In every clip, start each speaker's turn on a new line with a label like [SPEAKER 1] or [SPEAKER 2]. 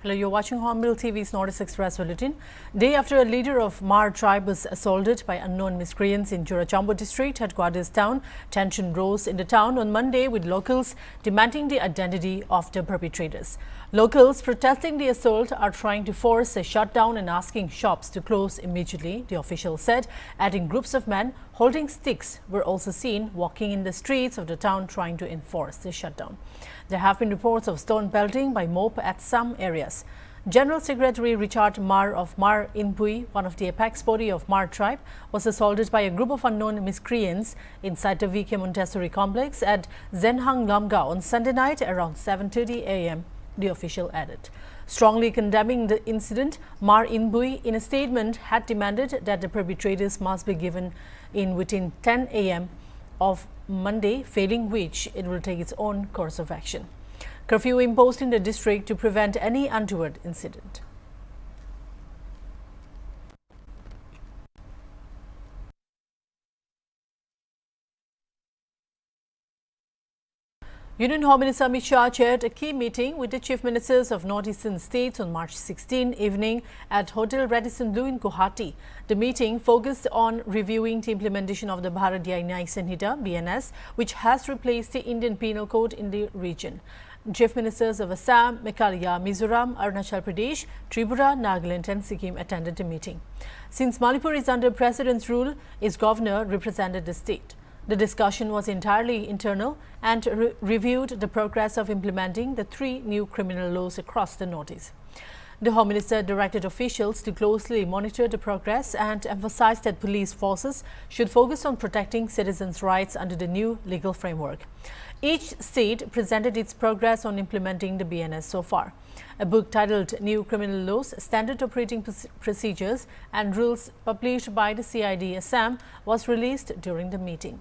[SPEAKER 1] Hello, you're watching Hornbill TV's Northeast Express Bulletin. Day after a leader of Mar tribe was assaulted by unknown miscreants in Churachandpur district, headquarters town, tension rose in the town on Monday with locals demanding the identity of the perpetrators. Locals protesting the assault are trying to force a shutdown and asking shops to close immediately, the official said, adding groups of men holding sticks were also seen walking in the streets of the town trying to enforce the shutdown. There have been reports of stone pelting by mob at some areas. General Secretary Richard Mar of Mar Inpui, one of the apex body of Mar tribe, was assaulted by a group of unknown miscreants inside the VK Montessori complex at Zenhang Lamga on Sunday night around 7:30 a.m., the official added. Strongly condemning the incident, Mar Inpui, in a statement, had demanded that the perpetrators must be given in within 10 a.m. of Monday, failing which it will take its own course of action. Curfew imposed in the district to prevent any untoward incident. Union Home Minister Amit Shah chaired a key meeting with the Chief Ministers of Northeastern states on March 16 evening at Hotel Radisson Blu in Guwahati. The meeting focused on reviewing the implementation of the Bharatiya Nyaya Sanhita (BNS), which has replaced the Indian Penal Code in the region. Chief Ministers of Assam, Meghalaya, Mizoram, Arunachal Pradesh, Tripura, Nagaland and Sikkim attended the meeting. Since Manipur is under President's rule, its governor represented the state. The discussion was entirely internal and reviewed the progress of implementing the 3 new criminal laws across the Northeast. The Home Minister directed officials to closely monitor the progress and emphasized that police forces should focus on protecting citizens' rights under the new legal framework. Each state presented its progress on implementing the BNS so far. A book titled New Criminal Laws, Standard Operating Procedures and Rules, published by the CID Assam, was released during the meeting.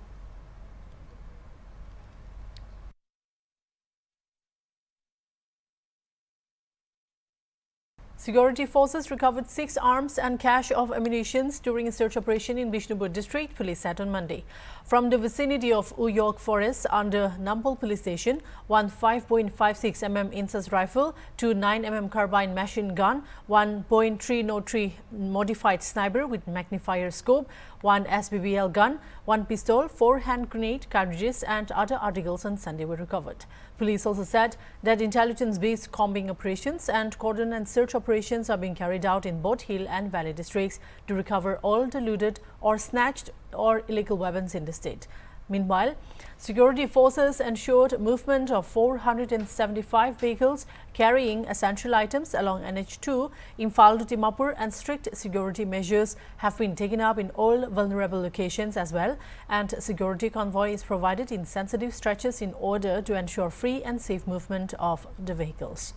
[SPEAKER 1] Security forces recovered 6 arms and cache of ammunition during a search operation in Bishnupur district, police said on Monday. From the vicinity of Uyok Forest under Nampol police station, one 5.56 mm Insas rifle, 2 9 mm carbine machine gun, one .303 modified sniper with magnifier scope, one SBBL gun, one pistol, 4 hand grenade cartridges and other articles on Sunday were recovered. Police also said that intelligence-based combing operations and cordon and search operations are being carried out in both hill and valley districts to recover all the looted or snatched or illegal weapons in the state. Meanwhile, security forces ensured movement of 475 vehicles carrying essential items along NH2 in Imphal to Dimapur, and strict security measures have been taken up in all vulnerable locations as well, and security convoy is provided in sensitive stretches in order to ensure free and safe movement of the vehicles.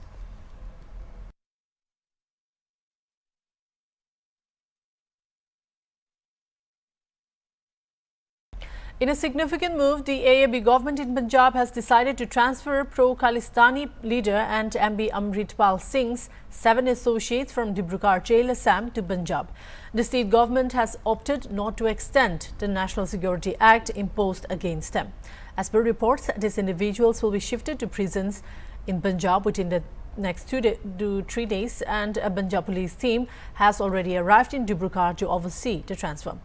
[SPEAKER 1] In a significant move, the AAB government in Punjab has decided to transfer pro-Khalistani leader and MP Amritpal Singh's 7 associates from Dibrugarh jail, Assam to Punjab. The state government has opted not to extend the National Security Act imposed against them. As per reports, these individuals will be shifted to prisons in Punjab within the next 2 to 3 days, and a Punjab police team has already arrived in Dibrugarh to oversee the transfer.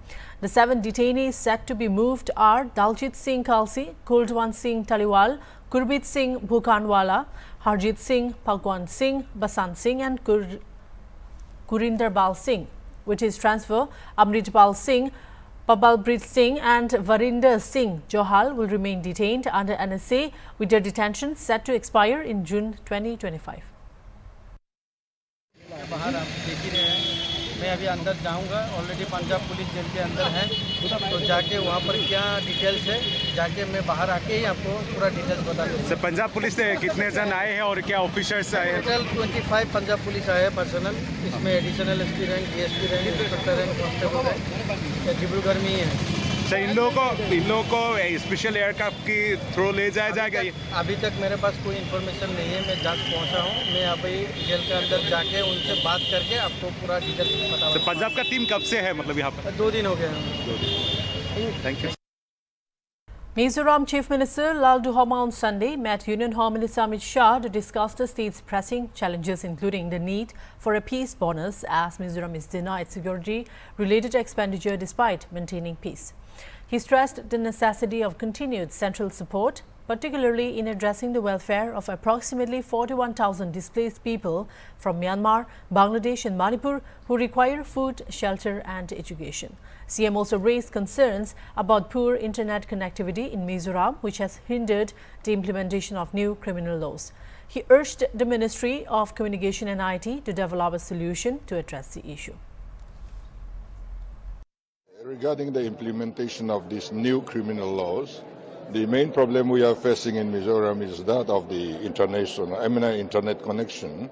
[SPEAKER 1] The 7 detainees set to be moved are Daljit Singh Khalsi, Kuldwan Singh Taliwal, Gurbit Singh Bhukanwala, Harjit Singh, Bhagwan Singh, Basant Singh and Gurinder Bal Singh. With his transfer, Amritpal Singh, Pabalpreet Singh and Varinder Singh Johal will remain detained under NSA, with their detention set to expire in June 2025.
[SPEAKER 2] मैं अभी अंदर जाऊंगा, already Punjab police jail के अंदर है, तो जाके वहाँ पर क्या डिटेल्स है, जाके मैं बाहर आके ही आपको पूरा डिटेल्स बता दूँगा।
[SPEAKER 3] सर, पंजाब पुलिस से कितने जन आए हैं और क्या ऑफिसर्स आए हैं?
[SPEAKER 2] टोटल 25 पंजाब पुलिस आए हैं पर्सनल, इसमें additional SP rank, DSP rank, inspector rank, constable rank, Dibrugarh में ही है।
[SPEAKER 3] सर, इन लोगों को स्पेशल एयरक्राफ्ट की थ्रू ले जाया जाएगा?
[SPEAKER 2] अभी तक मेरे पास कोई इन्फॉर्मेशन नहीं है, मैं जस्ट पहुंचा हूं, मैं अभी जेल के अंदर जाके उनसे बात करके आपको पूरा डिटेल्स बता।
[SPEAKER 3] सर, पंजाब का टीम कब से है, मतलब यहाँ पर?
[SPEAKER 2] 2 दिन हो गए हैं।
[SPEAKER 3] Thank you.
[SPEAKER 1] Mizoram Chief Minister Lalduhoma on Sunday met Union Home Minister Amit Shah to discuss the state's pressing challenges, including the need for a peace bonus, as Mizoram is denied security-related expenditure despite maintaining peace. He stressed the necessity of continued central support, particularly in addressing the welfare of approximately 41,000 displaced people from Myanmar, Bangladesh and Manipur who require food, shelter and education. CM also raised concerns about poor internet connectivity in Mizoram, which has hindered the implementation of new criminal laws. He urged the Ministry of Communication and IT to develop a solution to address the issue.
[SPEAKER 4] Regarding the implementation of these new criminal laws, the main problem we are facing in Mizoram is that of the internet connection,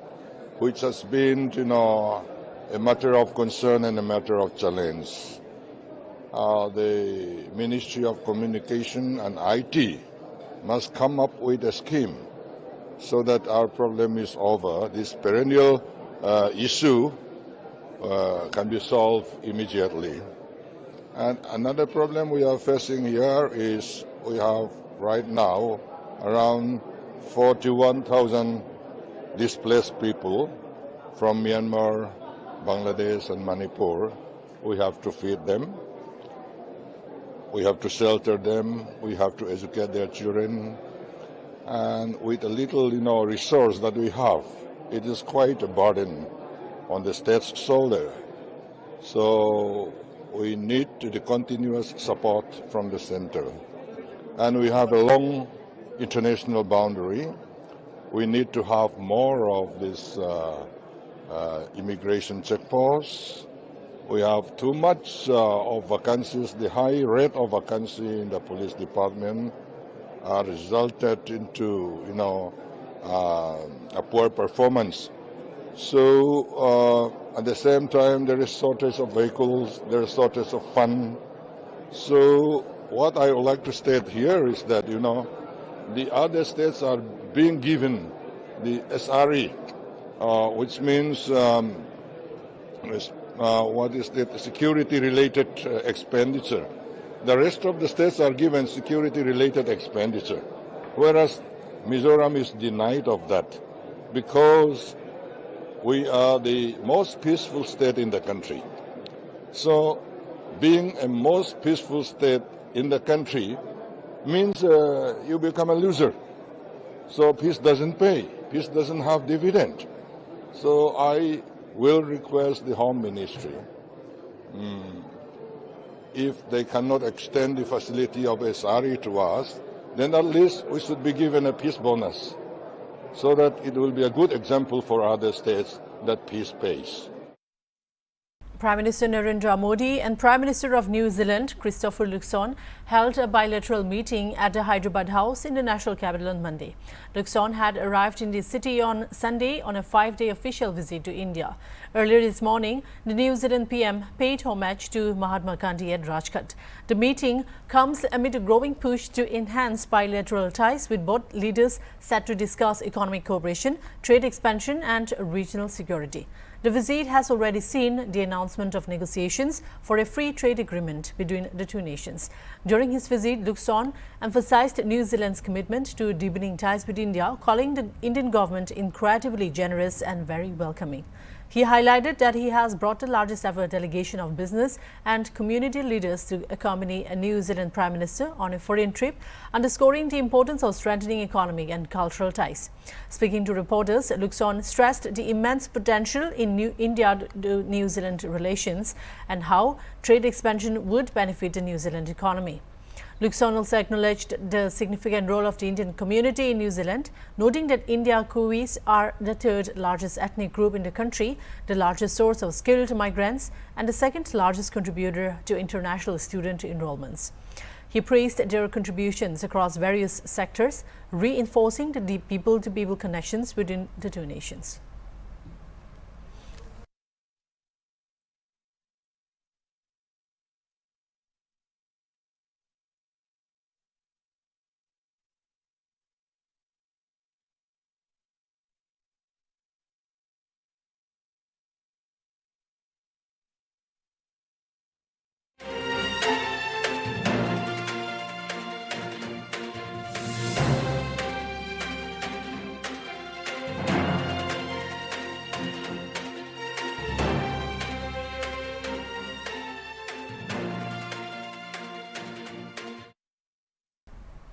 [SPEAKER 4] which has been, a matter of concern and a matter of challenge. The Ministry of Communication and IT must come up with a scheme so that our problem is over. This perennial issue can be solved immediately. And another problem we are facing here is we have right now around 41,000 displaced people from Myanmar, Bangladesh and Manipur. We have to feed them. We have to shelter them. We have to educate their children. And with a little, resource that we have, it is quite a burden on the state's shoulder. So we need the continuous support from the center. And we have a long international boundary. We need to have more of this immigration checkposts. We have too much of vacancies. The high rate of vacancy in the police department resulted into, a poor performance. So at the same time, there is shortage of vehicles, there is shortage of funds. So what I would like to state here is that, the other states are being given the SRE, which means what is that? Security-related expenditure. The rest of the states are given security-related expenditure, whereas Mizoram is denied of that because we are the most peaceful state in the country. So being a most peaceful state in the country means you become a loser. So peace doesn't pay. Peace doesn't have dividend. So I will request the Home Ministry, if they cannot extend the facility of SRE to us, then at least we should be given a peace bonus so that it will be a good example for other states that peace pays.
[SPEAKER 1] Prime Minister Narendra Modi and Prime Minister of New Zealand, Christopher Luxon, held a bilateral meeting at the Hyderabad House in the national capital on Monday. Luxon had arrived in the city on Sunday on a 5-day official visit to India. Earlier this morning, the New Zealand PM paid homage to Mahatma Gandhi at Rajnath. The meeting comes amid a growing push to enhance bilateral ties, with both leaders set to discuss economic cooperation, trade expansion and regional security. The visit has already seen the announcement of negotiations for a free trade agreement between the two nations. During his visit, Luxon emphasized New Zealand's commitment to deepening ties with India, calling the Indian government incredibly generous and very welcoming. He highlighted that he has brought the largest ever delegation of business and community leaders to accompany a New Zealand Prime Minister on a foreign trip, underscoring the importance of strengthening economic and cultural ties. Speaking to reporters, Luxon stressed the immense potential in India-New Zealand relations and how trade expansion would benefit the New Zealand economy. Luxon also acknowledged the significant role of the Indian community in New Zealand, noting that India Kiwis are the third largest ethnic group in the country, the largest source of skilled migrants, and the second largest contributor to international student enrollments. He praised their contributions across various sectors, reinforcing the deep people-to-people connections within the two nations.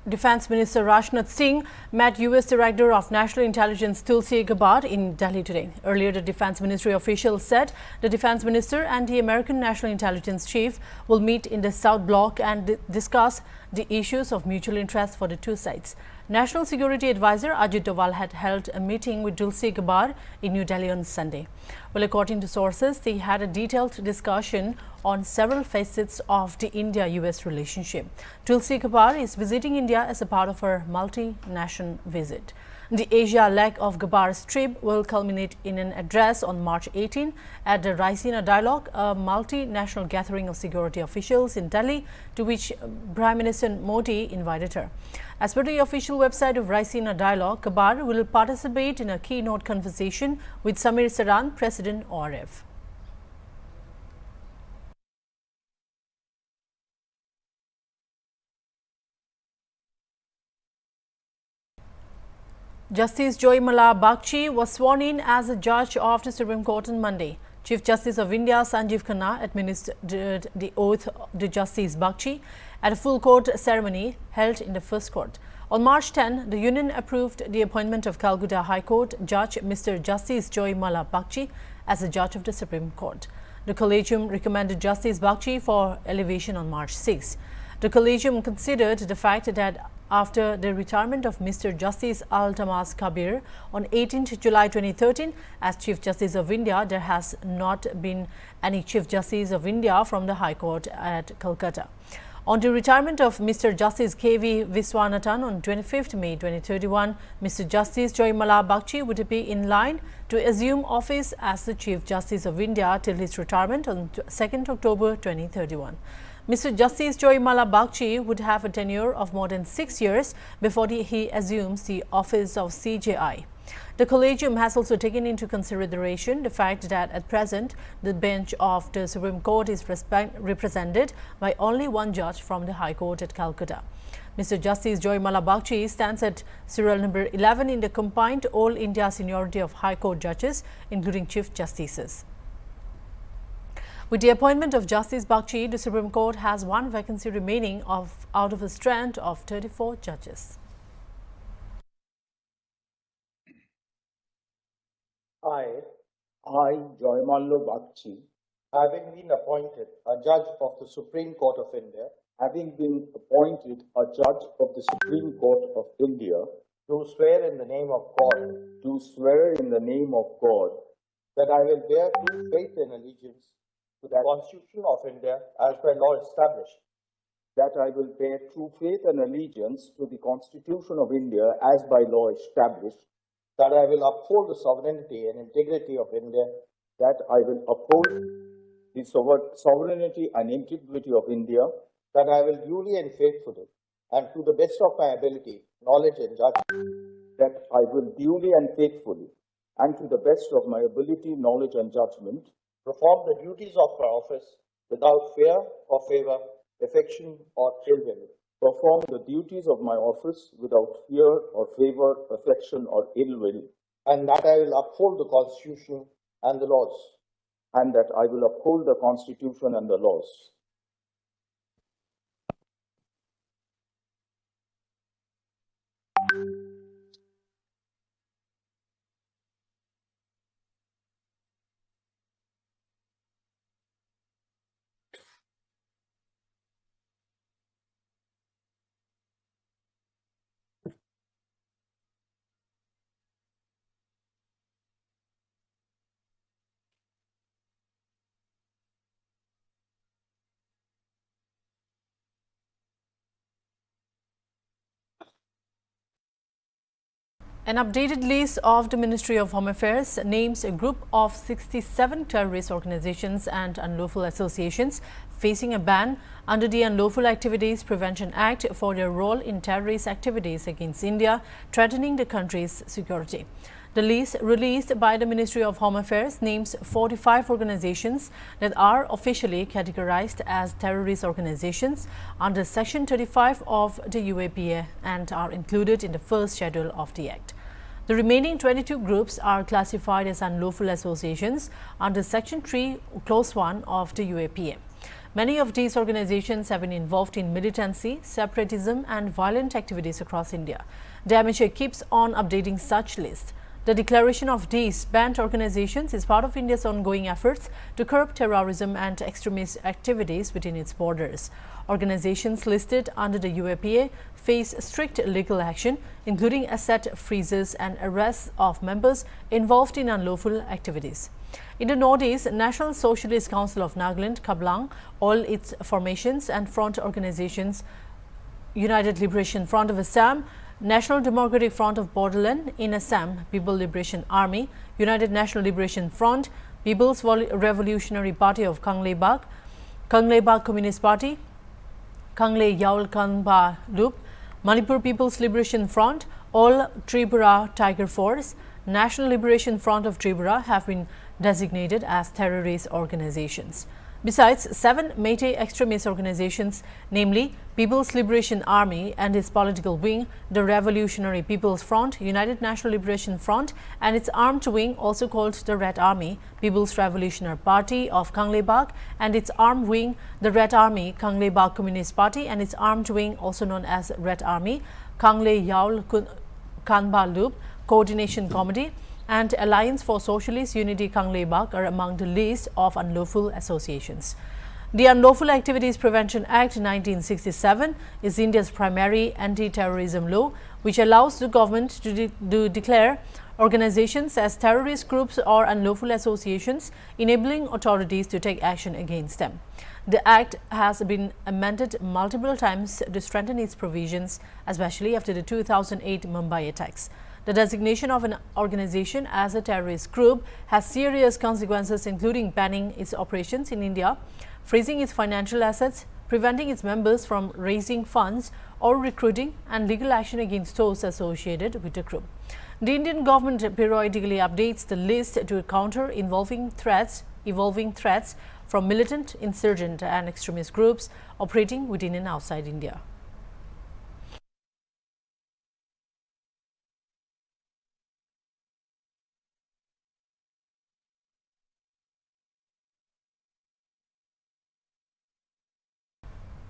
[SPEAKER 1] Defense Minister Rajnath Singh met U.S. Director of National Intelligence Tulsi Gabbard in Delhi today. Earlier, the Defense Ministry officials said the Defense Minister and the American National Intelligence Chief will meet in the South Bloc and discuss the issues of mutual interest for the two sides. National Security Advisor Ajit Doval had held a meeting with Tulsi Gabbard in New Delhi on Sunday. Well, according to sources, they had a detailed discussion on several facets of the India-US relationship. Tulsi Gabbard is visiting India as a part of her multi-nation visit. The Asia leg of Gabbard's trip will culminate in an address on March 18 at the Raisina Dialogue, a multinational gathering of security officials in Delhi, to which Prime Minister Modi invited her. As per the official website of Raisina Dialogue, Gabbard will participate in a keynote conversation with Samir Saran, President ORF. Justice Joymala Bagchi was sworn in as a judge of the Supreme Court on Monday. Chief Justice of India Sanjeev Khanna administered the oath to Justice Bagchi at a full court ceremony held in the First Court. On March 10, the Union approved the appointment of Calcutta High Court Judge Mr. Justice Joymala Bagchi as a judge of the Supreme Court. The Collegium recommended Justice Bagchi for elevation on March 6. The Collegium considered the fact that after the retirement of Mr. Justice Al-Tamas Kabir on 18 July 2013 as Chief Justice of India, there has not been any Chief Justice of India from the High Court at Calcutta. On the retirement of Mr. Justice K.V. Viswanathan on 25 May 2031, Mr. Justice Joymala Bagchi would be in line to assume office as the Chief Justice of India till his retirement on 2nd October 2031. Mr. Justice Joymala Bagchi would have a tenure of more than 6 years before he assumes the office of CJI. The Collegium has also taken into consideration the fact that at present the bench of the Supreme Court is represented by only one judge from the High Court at Calcutta. Mr. Justice Joymala Bagchi stands at serial number 11 in the combined All India seniority of High Court judges, including Chief Justices. With the appointment of Justice Bagchi, the Supreme Court has one vacancy remaining out of a strand of 34 judges.
[SPEAKER 5] I, Joymala Bagchi, having been appointed a judge of the Supreme Court of India, do swear in the name of God, that I will bear true faith and allegiance to the Constitution of India as by law established.
[SPEAKER 6] That I will bear true faith and allegiance to the Constitution of India as by law established.
[SPEAKER 5] That I will uphold the sovereignty and integrity of India.
[SPEAKER 6] That I will uphold the sovereignty and integrity of India.
[SPEAKER 5] That I will duly and faithfully, and to the best of my ability, knowledge and judgment.
[SPEAKER 6] That I will duly and faithfully, and to the best of my ability, knowledge and judgment,
[SPEAKER 5] perform the duties of my office without fear or favor, affection or ill will.
[SPEAKER 6] Perform the duties of my office without fear or favor, affection or ill will.
[SPEAKER 5] And that I will uphold the Constitution and the laws.
[SPEAKER 6] And that I will uphold the Constitution and the laws.
[SPEAKER 1] An updated list of the Ministry of Home Affairs names a group of 67 terrorist organizations and unlawful associations facing a ban under the Unlawful Activities Prevention Act for their role in terrorist activities against India, threatening the country's security. The list released by the Ministry of Home Affairs names 45 organizations that are officially categorized as terrorist organizations under Section 35 of the UAPA and are included in the first schedule of the Act. The remaining 22 groups are classified as unlawful associations under Section 3, Clause 1 of the UAPA. Many of these organizations have been involved in militancy, separatism and violent activities across India. The MHA keeps on updating such lists. The declaration of these banned organizations is part of India's ongoing efforts to curb terrorism and extremist activities within its borders. Organizations listed under the UAPA face strict legal action, including asset freezes and arrests of members involved in unlawful activities. In the Northeast, National Socialist Council of Nagaland, Kablang, all its formations and front organizations, United Liberation Front of Assam, National Democratic Front of Borderland in Assam, People Liberation Army, United National Liberation Front, People's Revolutionary Party of Kanglebak, Kanglebak Communist Party, Kangle Yaul Kanba Loop, Manipur People's Liberation Front, all Tripura Tiger Force, National Liberation Front of Tripura have been designated as terrorist organizations. Besides, 7 Meitei extremist organizations, namely People's Liberation Army and its political wing, the Revolutionary People's Front, United National Liberation Front and its armed wing, also called the Red Army, People's Revolutionary Party of Kanglebak and its armed wing, the Red Army, Kanglebak Communist Party and its armed wing, also known as Red Army, Kangle Yaul Kanba Loop Coordination Committee and Alliance for Socialist Unity Kanglebak are among the list of unlawful associations. The Unlawful Activities Prevention Act 1967 is India's primary anti-terrorism law, which allows the government to declare organizations as terrorist groups or unlawful associations, enabling authorities to take action against them. The Act has been amended multiple times to strengthen its provisions, especially after the 2008 Mumbai attacks. The designation of an organization as a terrorist group has serious consequences, including banning its operations in India, freezing its financial assets, preventing its members from raising funds or recruiting, and legal action against those associated with the group. The Indian government periodically updates the list to counter evolving threats from militant, insurgent and extremist groups operating within and outside India.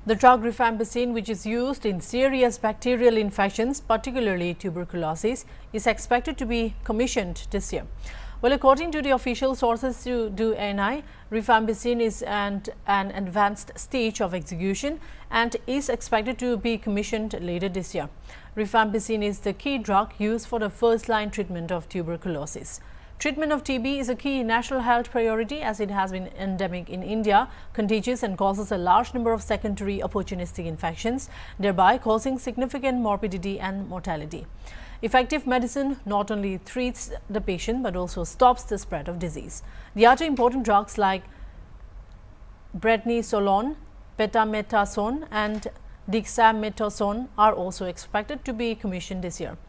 [SPEAKER 1] The drug rifampicin, which is used in serious bacterial infections, particularly tuberculosis, is expected to be commissioned this year. Well, according to the official sources to ANI, rifampicin is at an advanced stage of execution and is expected to be commissioned later this year. Rifampicin is the key drug used for the first-line treatment of tuberculosis. Treatment of TB is a key national health priority as it has been endemic in India, contagious and causes a large number of secondary opportunistic infections, thereby causing significant morbidity and mortality. Effective medicine not only treats the patient but also stops the spread of disease. The other important drugs like prednisolone, betamethasone and dexamethasone are also expected to be commissioned this year.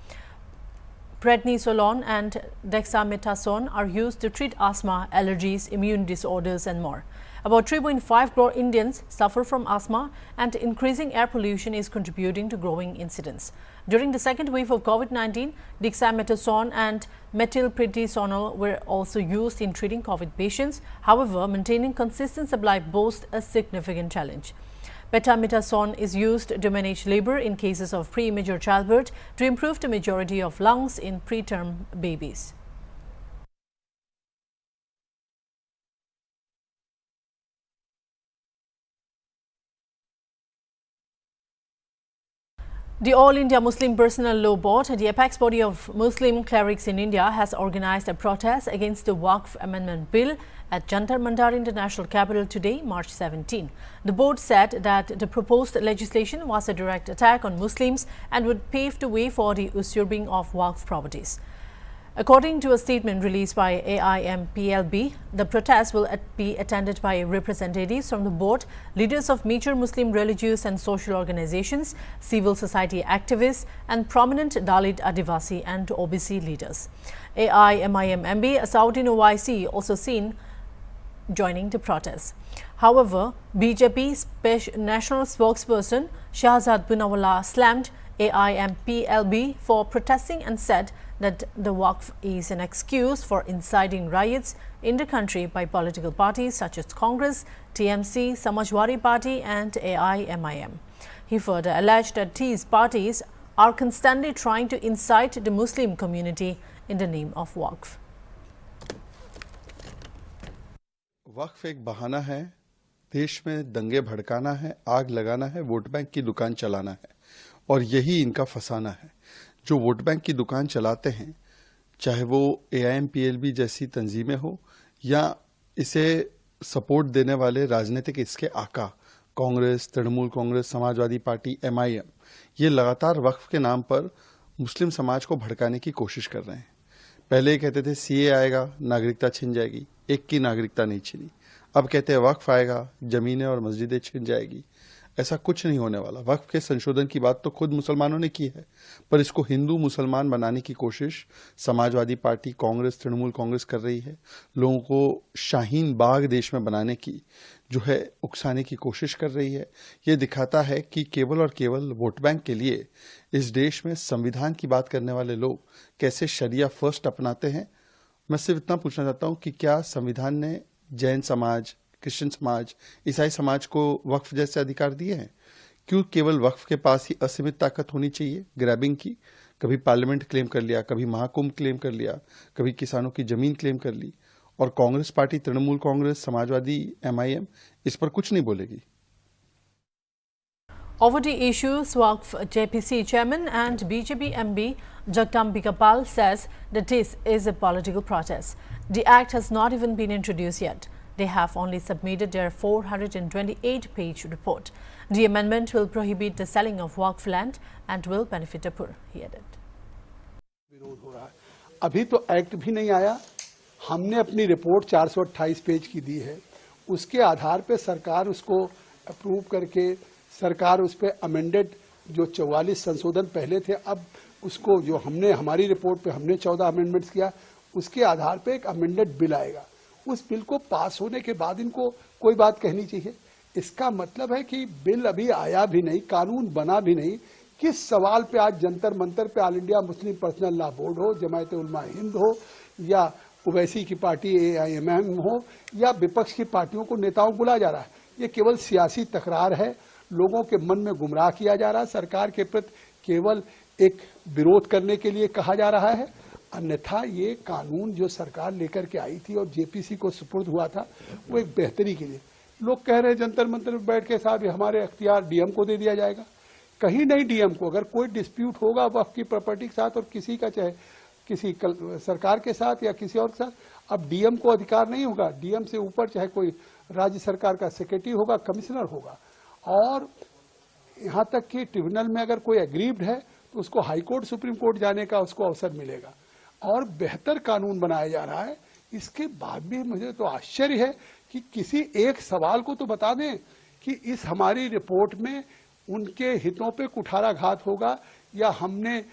[SPEAKER 1] Prednisolone and dexamethasone are used to treat asthma, allergies, immune disorders and more. About 3.5 crore Indians suffer from asthma and increasing air pollution is contributing to growing incidence. During the second wave of COVID-19, dexamethasone and methylprednisolone were also used in treating COVID patients. However, maintaining consistent supply posed a significant challenge. Betamethasone is used to manage labor in cases of premature childbirth to improve the majority of lungs in preterm babies. The All India Muslim Personal Law Board, the apex body of Muslim clerics in India, has organized a protest against the Waqf Amendment Bill at Jantar Mandar in the national capital today, March 17. The board said that the proposed legislation was a direct attack on Muslims and would pave the way for the usurping of Waqf properties. According to a statement released by AIMPLB, the protest will be attended by representatives from the board, leaders of major Muslim religious and social organizations, civil society activists, and prominent Dalit, Adivasi and OBC leaders. AIMIM-MB, Asauddin Owaisi, also seen joining the protest. However, BJP national spokesperson Shahzad Punawala slammed AIMPLB for protesting and said that the Waqf is an excuse for inciting riots in the country by political parties such as Congress, TMC, Samajwadi Party and AIMIM. He further alleged that these parties are constantly trying to incite the Muslim community in the name of Waqf.
[SPEAKER 7] वक्फ एक बहाना है, देश में दंगे भड़काना है, आग लगाना है, वोट बैंक की दुकान चलाना है और यही इनका फसाना है। जो वोट बैंक की दुकान चलाते हैं, चाहे वो AIMPLB जैसी तंजीमें हो या इसे सपोर्ट देने वाले राजनीतिक इसके आका कांग्रेस, तृणमूल कांग्रेस, समाजवादी पार्टी, MIM, ये लगातार वक्फ के नाम पर मुस्लिम समाज को भड़काने की कोशिश कर रहे हैं। पहले कहते थे CA आएगा, नागरिकता छिन जाएगी, एक की नागरिकता नहीं छिनी। अब कहते हैं वक्फ आएगा, जमीनें और मस्जिदें छिन जाएगी। ऐसा कुछ नहीं होने वाला। वक्फ के संशोधन की बात तो खुद मुसलमानों ने की है, पर इसको हिंदू मुसलमान बनाने की कोशिश समाजवादी पार्टी, कांग्रेस, तृणमूल कांग्रेस कर रही है। लोगों को शाहीन बाग देश में बनाने की जो है उकसाने की कोशिश कर रही है। ये दिखाता है कि केवल और केवल वोट बैंक के लिए इस देश में संविधान की बात करने वाले लोग कैसे शरिया फर्स्ट अपनाते हैं। मैं सिर्फ इतना पूछना चाहता हूं कि क्या संविधान ने जैन समाज, क्रिश्चियन समाज, ईसाई समाज को वक्फ जैसे अधिकार दिए हैं? क्यों केवल वक्फ के पास ही असीमित ताकत होनी चाहिए ग्रैबिंग की? कभी पार्लियामेंट क्लेम कर लिया, कभी महाकुंभ क्लेम कर लिया, कभी किसानों की जमीन क्लेम कर ली और कांग्रेस पार्टी, तृणमूल कांग्रेस, समाजवादी, MIM इस पर कुछ नहीं बोलेगी।
[SPEAKER 1] Over the issues, Waqf JPC chairman and BJP MB Churachandpur says that this is a political protest. The act has not even been introduced yet. They have only submitted their 428-page report. The amendment will prohibit the selling of Waqf land and will benefit the poor, he added.
[SPEAKER 8] विरोध हो रहा है। अभी तो act भी नहीं आया। हमने अपनी रिपोर्ट 428 पेज की दी है। उसके आधार पे सरकार उसको अप्रूव करके सरकार उस पर अमेंडेड जो 44 संशोधन पहले थे, अब उसको जो हमने हमारी रिपोर्ट पे हमने 14 अमेंडमेंट्स किया, उसके आधार पे एक अमेंडेड बिल आएगा। उस बिल को पास होने के बाद इनको कोई बात कहनी चाहिए। इसका मतलब है कि बिल अभी आया भी नहीं, कानून बना भी नहीं। किस सवाल पे आज जंतर मंतर पे all India Muslim personal law board हो, जमायत उलमा हिंद हो या ओवैसी की पार्टी AIMIM हो या विपक्ष की पार्टियों को नेताओं को बुलाया जा रहा है? ये केवल सियासी तकरार है। लोगों के मन में गुमराह किया जा रहा है। सरकार के प्रति केवल एक विरोध करने के लिए कहा जा रहा है। अन्यथा ये कानून जो सरकार लेकर के आई थी और JPC को सुपुर्द हुआ था, वो एक बेहतरी के लिए। लोग कह रहे हैं जंतर मंतर में बैठ के साहब हमारे अख्तियार DM को दे दिया जाएगा। कहीं नहीं DM को। अगर कोई डिस्प्यूट होगा वक्फ की प्रॉपर्टी के साथ और किसी का, चाहे किसी सरकार के साथ या किसी और के साथ, अब DM को अधिकार नहीं होगा। DM से ऊपर चाहे कोई राज्य सरकार का सेक्रेटरी होगा, कमिश्नर होगा। और यहाँ तक कि ट्रिब्यूनल में अगर कोई एग्रीव्ड है तो उसको हाई कोर्ट, सुप्रीम कोर्ट जाने का उसको अवसर मिलेगा। और बेहतर कानून बनाया जा रहा है। इसके बाद भी मुझे तो आश्चर्य है कि किसी एक सवाल को तो बता दें कि इस हमारी रिपोर्ट में उनके हितों पे कुठाराघात होगा या हमने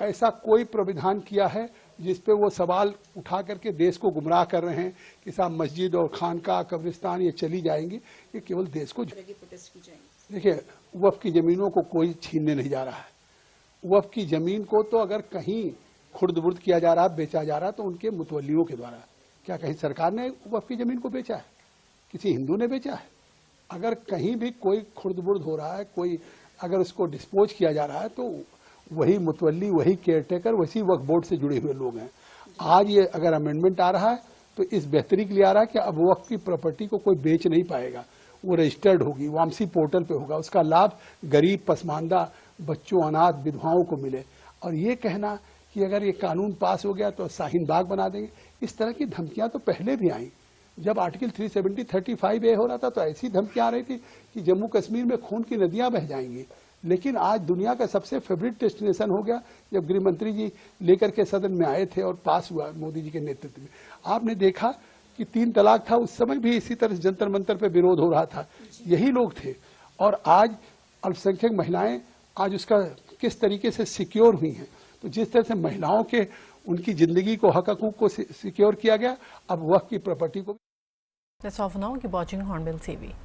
[SPEAKER 8] ऐसा कोई प्राविधान किया है जिस पे वो सवाल उठा करके देश को गुमराह कर रहे हैं कि साहब मस्जिद और खानका, कब्रिस्तान ये चली जाएंगी। ये केवल देश को देखिए, वक्फ की जमीनों को कोई छीनने नहीं जा रहा है। वक्फ की जमीन को तो अगर कहीं खुर्द-बुर्द किया जा रहा है, बेचा जा रहा है, तो उनके मुतवल्लियों के द्वारा। क्या कहीं सरकार ने वक्फ की जमीन को बेचा है? किसी हिंदू ने बेचा है? अगर कहीं भी कोई खुर्द-बुर्द हो रहा है, कोई अगर उसको डिस्पोज किया जा रहा है, तो वही मुतवल्ली, वही केयरटेकर, वही वक्फ बोर्ड से जुड़े हुए लोग हैं। आज ये अगर अमेंडमेंट आ रहा है तो इस बेहतरी के लिए आ रहा है कि अब वक्फ की प्रॉपर्टी को कोई बेच नहीं पाएगा। वो रजिस्टर्ड होगी, वामसी पोर्टल पे होगा। उसका लाभ गरीब, पसमानदा बच्चों, अनाथ, विधवाओं को मिले। और ये कहना कि अगर ये कानून पास हो गया तो शाहीन बाग बना देंगे, इस तरह की धमकियां तो पहले भी आई। जब आर्टिकल 370, 35A हो रहा था तो ऐसी धमकियां आ रही थी कि जम्मू कश्मीर में खून की नदियां बह जाएंगी। लेकिन आज दुनिया का सबसे फेवरेट डेस्टिनेशन हो गया जब गृह मंत्री जी लेकर के सदन में आए थे और पास हुआ मोदी जी के नेतृत्व में। आपने देखा कि 3 तलाक था, उस समय भी इसी तरह जंतर मंतर पे विरोध हो रहा था, यही लोग थे। और आज अल्पसंख्यक महिलाएं आज उसका किस तरीके से सिक्योर हुई हैं। तो जिस तरह से महिलाओं के उनकी जिंदगी को, हक हकूक को सिक्योर किया गया, अब वक्फ की प्रॉपर्टी को।
[SPEAKER 1] That's all for now. Keep watching Hornbill TV.